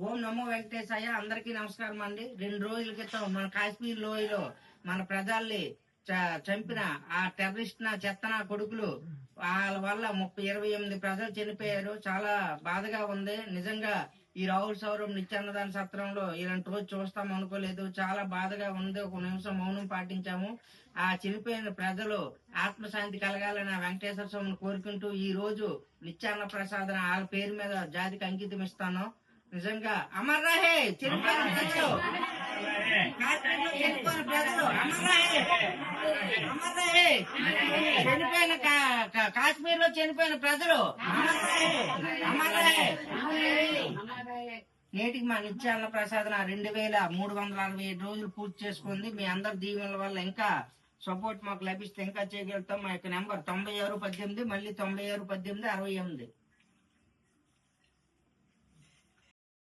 ఓం నమో వెంకటేశయ్య. అందరికీ నమస్కారం అండి. 2 రోజుల క్రితం మన కాశ్మీర్ లోయలో మన ప్రజల్ని చంపిన ఆ టెర్రరిస్ట్ చెత్తన కొడుకులు వాళ్ళ వల్ల 28 ప్రజలు చనిపోయారు. చాలా బాధగా ఉంది నిజంగా. ఈ రాహుల్ సౌరభ్ నిత్యాన్నదాన సత్రంలో ఇలాంటి రోజు చూస్తాం అనుకోలేదు. చాలా బాధగా ఉంది. ఒక నిమిషం మౌనం పాటించాము. ఆ చనిపోయిన ప్రజలు ఆత్మశాంతి కలగాలని వెంకటేశ్వర స్వామిని కోరుకుంటూ ఈ రోజు నిత్యాన్న ప్రసాదన వాళ్ళ పేరు మీద జాతికి అంకితం ఇస్తాను. నిజంగా అమర్ రహే చనిపోయిన ప్రజలు, చనిపోయిన ప్రజలు అమర్ రహే, అమర్ రహే. చనిపోయిన కాశ్మీర్ లో చనిపోయిన ప్రజలు అమర్ రహే, అమర్ రహే. నేటికి మా నిత్యాన్న ప్రసాదన 2367 రోజులు పూర్తి చేసుకుంది. మీ అందరి దీవెనల వల్ల ఇంకా సపోర్ట్ మాకు లభిస్తే ఇంకా చేయగలుగుతాం. మా యొక్క నెంబర్ 9618 మళ్ళీ 9618 68.